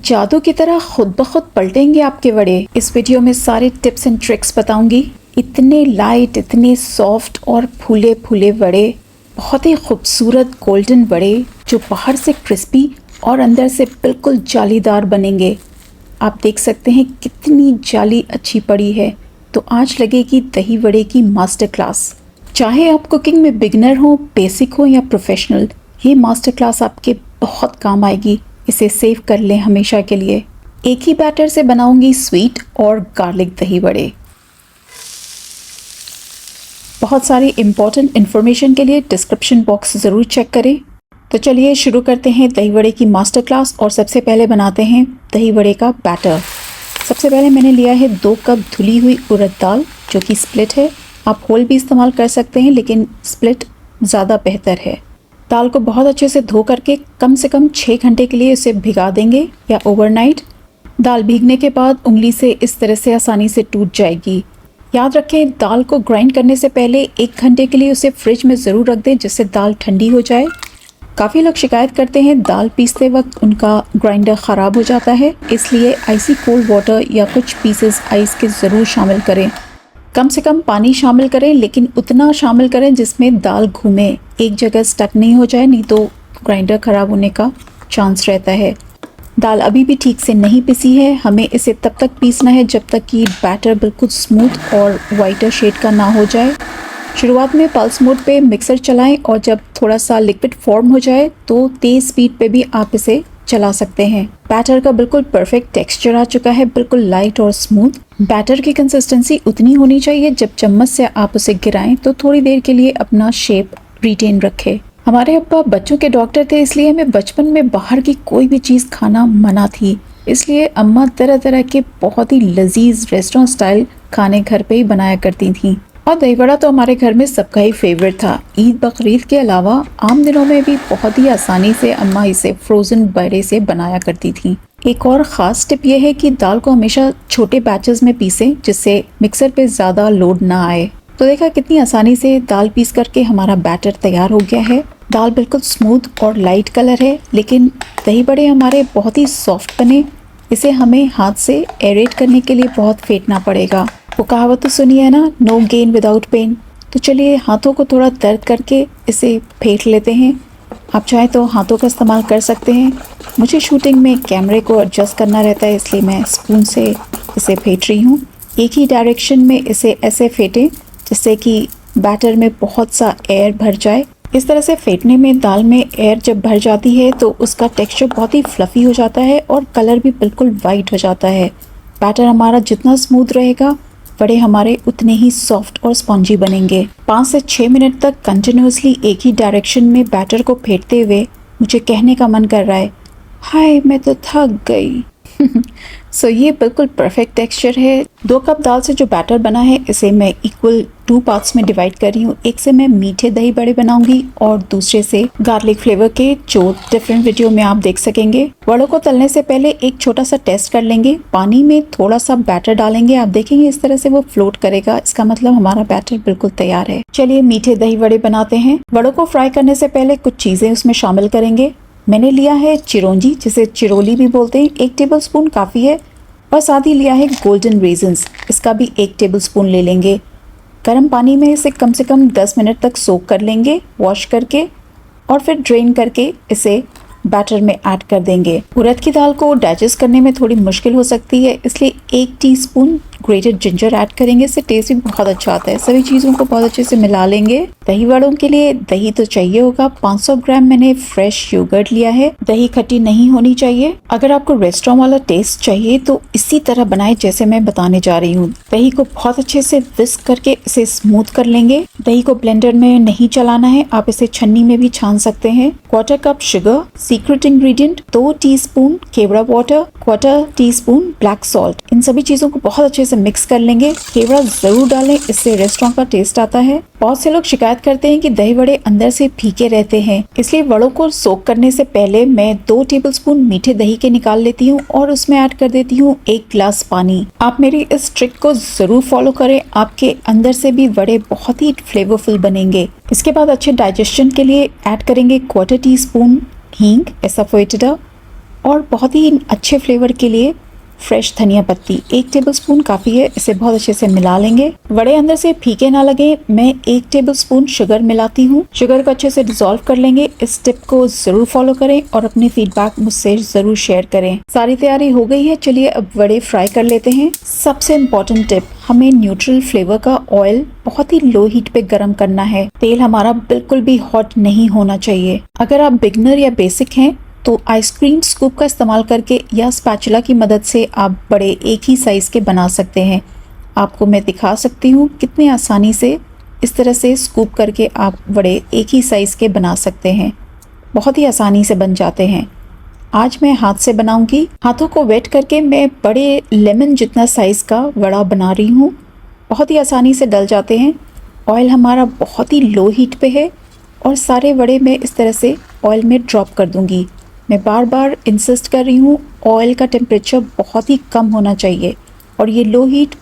जादू की तरह खुद ब खुद पलटेंगे आपके वड़े। इस वीडियो में सारे टिप्स एंड ट्रिक्स बताऊंगी। इतने लाइट, इतने सॉफ्ट और फूले फूले वड़े, बहुत ही खूबसूरत गोल्डन वड़े जो बाहर से क्रिस्पी और अंदर से बिल्कुल जालीदार बनेंगे। आप देख सकते हैं कितनी जाली अच्छी पड़ी है। तो आज लगेगी दही वड़े की मास्टर क्लास। चाहे आप कुकिंग में बिगनर हो, बेसिक हो या प्रोफेशनल, ये मास्टर क्लास आपके बहुत काम आएगी। इसे सेव कर लें हमेशा के लिए। एक ही बैटर से बनाऊंगी स्वीट और गार्लिक दही वड़े। बहुत सारी इम्पोर्टेंट इन्फॉर्मेशन के लिए डिस्क्रिप्शन बॉक्स ज़रूर चेक करें। तो चलिए शुरू करते हैं दही वड़े की मास्टर क्लास। और सबसे पहले बनाते हैं दही वड़े का बैटर। सबसे पहले मैंने लिया है 2 कप धुली हुई उड़द दाल जो कि स्प्लिट है। आप होल भी इस्तेमाल कर सकते हैं लेकिन स्प्लिट ज़्यादा बेहतर है। दाल को बहुत अच्छे से धो करके कम से कम 6 घंटे के लिए उसे भिगा देंगे या ओवरनाइट। दाल भीगने के बाद उंगली से इस तरह से आसानी से टूट जाएगी। याद रखें, दाल को ग्राइंड करने से पहले 1 घंटे के लिए उसे फ्रिज में ज़रूर रख दें जिससे दाल ठंडी हो जाए। काफ़ी लोग शिकायत करते हैं दाल पीसते वक्त उनका ग्राइंडर ख़राब हो जाता है, इसलिए आइसी कोल्ड वाटर या कुछ पीसेस आइस के ज़रूर शामिल करें। कम से कम पानी शामिल करें, लेकिन उतना शामिल करें जिसमें दाल घूमे, एक जगह स्टक नहीं हो जाए, नहीं तो ग्राइंडर ख़राब होने का चांस रहता है। दाल अभी भी ठीक से नहीं पिसी है। हमें इसे तब तक पीसना है जब तक कि बैटर बिल्कुल स्मूथ और वाइटर शेड का ना हो जाए। शुरुआत में पल्स मोड पे मिक्सर चलाएं और जब थोड़ा सा लिक्विड फॉर्म हो जाए तो तेज़ स्पीड पे भी आप इसे चला सकते हैं। बैटर का बिल्कुल परफेक्ट टेक्सचर आ चुका है, बिल्कुल लाइट और स्मूथ। बैटर की कंसिस्टेंसी उतनी होनी चाहिए जब चम्मच से आप उसे गिराएं तो थोड़ी देर के लिए अपना शेप रिटेन रखे। हमारे अब्बा बच्चों के डॉक्टर थे, इसलिए हमें बचपन में बाहर की कोई भी चीज़ खाना मना थी। इसलिए अम्मा तरह तरह के बहुत ही लजीज रेस्टोरेंट स्टाइल खाने घर पे ही बनाया करती थी। और दही बड़ा तो हमारे घर में सबका ही फेवरेट था। ईद बकरीद के अलावा आम दिनों में भी बहुत ही आसानी से अम्मा इसे फ्रोज़न बड़े से बनाया करती थी। एक और ख़ास टिप यह है कि दाल को हमेशा छोटे बैचेस में पीसें जिससे मिक्सर पे ज़्यादा लोड ना आए। तो देखा कितनी आसानी से दाल पीस करके हमारा बैटर तैयार हो गया है। दाल बिल्कुल स्मूथ और लाइट कलर है, लेकिन दही बड़े हमारे बहुत ही सॉफ्ट बने। इसे हमें हाथ से एरेट करने के लिए बहुत फेंटना पड़ेगा। वो कहावत तो सुनी है ना, नो गेन विदाउट पेन। तो चलिए हाथों को थोड़ा दर्द करके इसे फेंट लेते हैं। आप चाहे तो हाथों का इस्तेमाल कर सकते हैं। मुझे शूटिंग में कैमरे को एडजस्ट करना रहता है, इसलिए मैं स्पून से इसे फेंट रही हूँ। एक ही डायरेक्शन में इसे ऐसे फेंटें जिससे कि बैटर में बहुत सा एयर भर जाए। इस तरह से फेंटने में दाल में एयर जब भर जाती है तो उसका टेक्सचर बहुत ही फ्लफ़ी हो जाता है और कलर भी बिल्कुल वाइट हो जाता है। बैटर हमारा जितना स्मूथ रहेगा, वड़े हमारे उतने ही सॉफ्ट और स्पॉन्जी बनेंगे। 5 से 6 मिनट तक कंटिन्यूसली एक ही डायरेक्शन में बैटर को फेंटते हुए मुझे कहने का मन कर रहा है, हाय मैं तो थक गई। सो ये बिल्कुल परफेक्ट टेक्सचर है। 2 कप दाल से जो बैटर बना है इसे मैं इक्वल 2 पार्ट्स में डिवाइड कर रही हूँ। एक से मैं मीठे दही बड़े बनाऊंगी और दूसरे से गार्लिक फ्लेवर के, जो डिफरेंट वीडियो में आप देख सकेंगे। वड़ों को तलने से पहले एक छोटा सा टेस्ट कर लेंगे। पानी में थोड़ा सा बैटर डालेंगे, आप देखेंगे इस तरह से वो फ्लोट करेगा, इसका मतलब हमारा बैटर बिल्कुल तैयार है। चलिए मीठे दही बड़े बनाते हैं। वड़ों को फ्राई करने से पहले कुछ चीजें उसमें शामिल करेंगे। मैंने लिया है चिरौंजी, जिसे चिरोली भी बोलते हैं, 1 टेबलस्पून काफ़ी है। और साथ ही लिया है गोल्डन रेजिन्स, इसका भी 1 टेबलस्पून ले लेंगे। गर्म पानी में इसे कम से कम 10 मिनट तक सोक कर लेंगे वॉश करके, और फिर ड्रेन करके इसे बैटर में ऐड कर देंगे। उड़द की दाल को डाइजेस्ट करने में थोड़ी मुश्किल हो सकती है, इसलिए 1 टीस्पून ग्रेटेड जिंजर ऐड करेंगे। इससे टेस्ट भी बहुत अच्छा आता है। सभी चीज़ों को बहुत अच्छे से मिला लेंगे। दही वड़ों के लिए दही तो चाहिए होगा। 500 ग्राम मैंने फ्रेश योगर्ट लिया है। दही खट्टी नहीं होनी चाहिए। अगर आपको रेस्टोरेंट वाला टेस्ट चाहिए तो इसी तरह बनाए जैसे मैं बताने जा रही हूँ। दही को बहुत अच्छे से विस्क करके इसे स्मूथ कर लेंगे। दही को ब्लेंडर में नहीं चलाना है, आप इसे छन्नी में भी छान सकते हैं। 1/4 cup sugar, secret ingredient 2 teaspoon kewra water, 1/4 teaspoon black salt. इन सभी चीजों को बहुत अच्छे से मिक्स कर लेंगे। केवड़ा जरूर डालें, इससे रेस्टोरेंट का टेस्ट आता है। बहुत से लोग शिकायत करते हैं कि दही वड़े अंदर से फीके रहते हैं, इसलिए वड़ों को सोक करने से पहले मैं 2 टेबलस्पून मीठे दही के निकाल लेती हूँ और उसमें ऐड कर देती हूँ 1 गिलास पानी। आप मेरी इस ट्रिक को जरूर फॉलो करें, आपके अंदर से भी वड़े बहुत ही फ्लेवरफुल बनेंगे। इसके बाद अच्छे डाइजेशन के लिए ऐड करेंगे 1/4 टीस्पून हींग एसाफोएटिडा, और बहुत ही अच्छे फ्लेवर के लिए फ्रेश धनिया पत्ती 1 टेबलस्पून काफ़ी है। इसे बहुत अच्छे से मिला लेंगे। वड़े अंदर से फीके ना लगे, मैं 1 टेबलस्पून शुगर मिलाती हूँ। शुगर को अच्छे से डिसॉल्व कर लेंगे। इस टिप को जरूर फॉलो करें और अपनी फीडबैक मुझसे जरूर शेयर करें। सारी तैयारी हो गई है, चलिए अब वड़े फ्राई कर लेते हैं। सबसे इम्पोर्टेंट टिप, हमें न्यूट्रल फ्लेवर का ऑयल बहुत ही लो हीट पे गर्म करना है। तेल हमारा बिल्कुल भी हॉट नहीं होना चाहिए। अगर आप बिगनर या बेसिक हैं तो आइसक्रीम स्कूप का इस्तेमाल करके या स्पैचुला की मदद से आप बड़े एक ही साइज़ के बना सकते हैं। आपको मैं दिखा सकती हूँ कितनी आसानी से इस तरह से स्कूप करके आप बड़े एक ही साइज़ के बना सकते हैं। बहुत ही आसानी से बन जाते हैं। आज मैं हाथ से बनाऊंगी। हाथों को वेट करके मैं बड़े लेमन जितना साइज़ का वड़ा बना रही हूँ। बहुत ही आसानी से डल जाते हैं। ऑयल हमारा बहुत ही लो हीट पे है और सारे वड़े मैं इस तरह से ऑयल में ड्रॉप कर दूंगी। मैं बार बार इंसिस्ट कर रही हूँ, ऑयल का टेम्परेचर बहुत ही कम होना चाहिए और ये लो हीट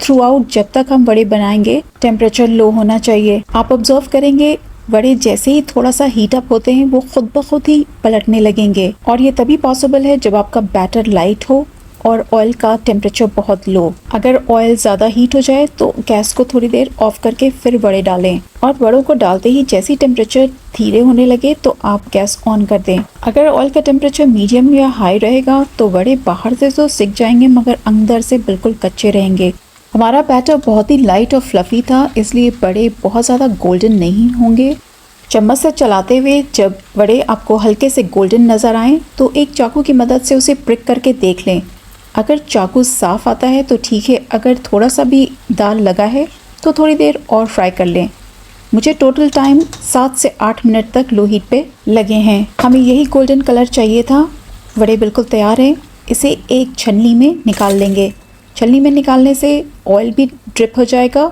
थ्रू आउट जब तक हम वड़े बनाएंगे टेम्परेचर लो होना चाहिए। आप ऑब्जर्व करेंगे वड़े जैसे ही थोड़ा सा हीट अप होते हैं वो खुद ब खुद ही पलटने लगेंगे और ये तभी पॉसिबल है जब आपका बैटर लाइट हो और ऑयल का टेम्परेचर बहुत लो। अगर ऑयल ज़्यादा हीट हो जाए तो गैस को थोड़ी देर ऑफ करके फिर वड़े डालें और वड़ों को डालते ही जैसे ही टेम्परेचर धीरे होने लगे तो आप गैस ऑन कर दें। अगर ऑयल का टेम्परेचर मीडियम या हाई रहेगा तो वड़े बाहर से तो सिक जाएंगे मगर अंदर से बिल्कुल कच्चे रहेंगे। हमारा बैटर बहुत ही लाइट और फ्लफी था, इसलिए वड़े बहुत ज़्यादा गोल्डन नहीं होंगे। चम्मच से चलाते हुए जब वड़े आपको हल्के से गोल्डन नज़र आएँ तो एक चाकू की मदद से उसे प्रिक करके देख लें। अगर चाकू साफ़ आता है तो ठीक है, अगर थोड़ा सा भी दाल लगा है तो थोड़ी देर और फ्राई कर लें। मुझे टोटल टाइम 7 से 8 मिनट तक लो हीट पे लगे हैं। हमें यही गोल्डन कलर चाहिए था। वड़े बिल्कुल तैयार हैं। इसे एक छन्नी में निकाल लेंगे। छन्नी में निकालने से ऑयल भी ड्रिप हो जाएगा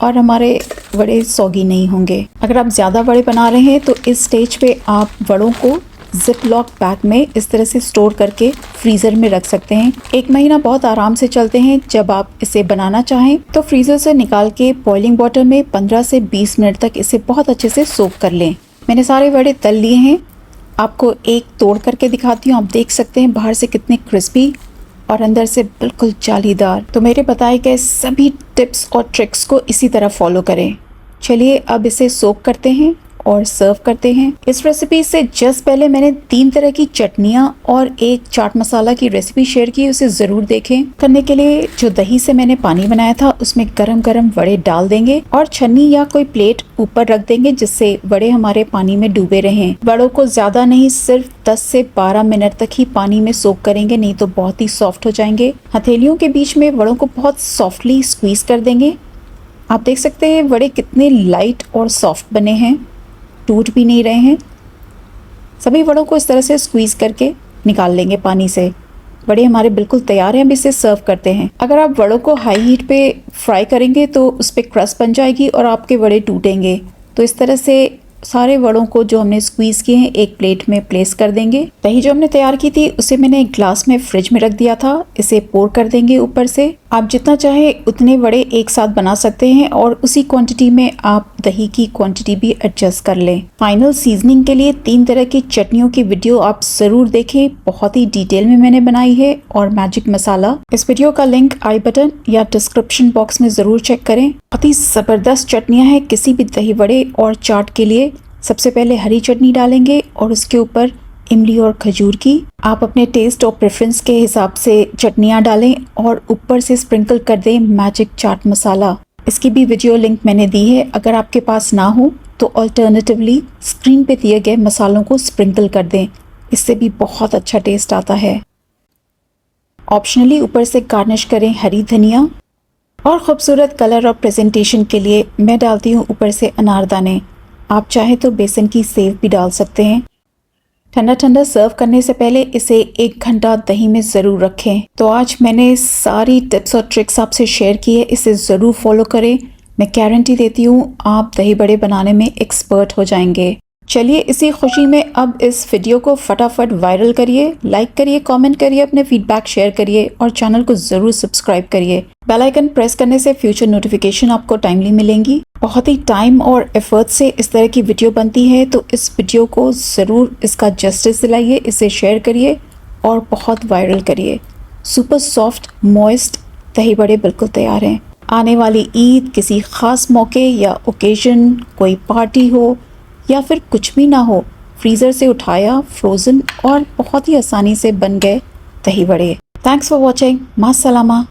और हमारे वड़े सौगी नहीं होंगे। अगर आप ज़्यादा वड़े बना रहे हैं तो इस स्टेज पे आप वड़ों को जिप लॉक बैग में इस तरह से स्टोर करके फ्रीज़र में रख सकते हैं। 1 महीना बहुत आराम से चलते हैं। जब आप इसे बनाना चाहें तो फ्रीज़र से निकाल के बॉइलिंग वाटर में 15 से 20 मिनट तक इसे बहुत अच्छे से सोक कर लें। मैंने सारे वड़े तल लिए हैं। आपको एक तोड़ करके दिखाती हूँ। आप देख सकते हैं बाहर से कितने क्रिस्पी और अंदर से बिल्कुल जालीदार। तो मेरे बताए गए सभी टिप्स और ट्रिक्स को इसी तरह फॉलो करें। चलिए अब इसे सोक करते हैं और सर्व करते हैं। इस रेसिपी से जस्ट पहले मैंने 3 तरह की चटनियाँ और एक चाट मसाला की रेसिपी शेयर की, उसे ज़रूर देखें। करने के लिए जो दही से मैंने पानी बनाया था उसमें गरम गरम वड़े डाल देंगे और छन्नी या कोई प्लेट ऊपर रख देंगे जिससे वड़े हमारे पानी में डूबे रहें। वड़ों को ज़्यादा नहीं, सिर्फ 10 से 12 मिनट तक ही पानी में सोक करेंगे, नहीं तो बहुत ही सॉफ्ट हो जाएंगे। हथेलियों के बीच में वड़ों को बहुत सॉफ्टली स्क्वीज कर देंगे। आप देख सकते हैं वड़े कितने लाइट और सॉफ्ट बने हैं, टूट भी नहीं रहे हैं। सभी वड़ों को इस तरह से स्क्वीज़ करके निकाल लेंगे पानी से। वड़े हमारे बिल्कुल तैयार हैं। अब इसे सर्व करते हैं। अगर आप वड़ों को हाई हीट पे फ्राई करेंगे तो उस पर क्रस्ट बन जाएगी और आपके वड़े टूटेंगे। तो इस तरह से सारे वड़ों को जो हमने स्क्वीज़ किए हैं एक प्लेट में प्लेस कर देंगे। दही जो हमने तैयार की थी उसे मैंने एक ग्लास में फ्रिज में रख दिया था। इसे पोर कर देंगे ऊपर से। आप जितना चाहे उतने वड़े एक साथ बना सकते हैं और उसी क्वांटिटी में आप दही की क्वांटिटी भी एडजस्ट कर लें। फाइनल सीजनिंग के लिए 3 तरह की चटनियों की वीडियो आप जरूर देखें, बहुत ही डिटेल में मैंने बनाई है। और मैजिक मसाला, इस वीडियो का लिंक आई बटन या डिस्क्रिप्शन बॉक्स में जरूर चेक करें। बहुत ही जबरदस्त चटनियाँ हैं किसी भी दही वड़े और चाट के लिए। सबसे पहले हरी चटनी डालेंगे और उसके ऊपर इमली और खजूर की। आप अपने टेस्ट और प्रेफरेंस के हिसाब से चटनियाँ डालें और ऊपर से स्प्रिंकल कर दें मैजिक चाट मसाला। इसकी भी वीडियो लिंक मैंने दी है। अगर आपके पास ना हो तो अल्टरनेटिवली स्क्रीन पे दिए गए मसालों को स्प्रिंकल कर दें, इससे भी बहुत अच्छा टेस्ट आता है। ऑप्शनली ऊपर से गार्निश करें हरी धनिया। और खूबसूरत कलर और प्रेजेंटेशन के लिए मैं डालती हूँ ऊपर से अनारदाने। आप चाहे तो बेसन की सेव भी डाल सकते हैं। ठंडा ठंडा सर्व करने से पहले इसे 1 घंटा दही में ज़रूर रखें। तो आज मैंने सारी टिप्स और ट्रिक्स आपसे शेयर की है, इसे ज़रूर फॉलो करें। मैं गारंटी देती हूँ आप दही बड़े बनाने में एक्सपर्ट हो जाएंगे। चलिए इसी खुशी में अब इस वीडियो को फटाफट वायरल करिए, लाइक करिए, कमेंट करिए, अपने फीडबैक शेयर करिए और चैनल को ज़रूर सब्सक्राइब करिए। बेल आइकन प्रेस करने से फ्यूचर नोटिफिकेशन आपको टाइमली मिलेंगी। बहुत ही टाइम और एफर्ट से इस तरह की वीडियो बनती है, तो इस वीडियो को ज़रूर इसका जस्टिस दिलाइए, इसे शेयर करिए और बहुत वायरल करिए। सुपर सॉफ्ट मॉइस्ट दही बड़े बिल्कुल तैयार हैं। आने वाली ईद, किसी ख़ास मौके या ओकेजन, कोई पार्टी हो या फिर कुछ भी ना हो, फ्रीज़र से उठाया, फ्रोज़न और बहुत ही आसानी से बन गए dahi bade. Thanks for watching. मास्सलामा।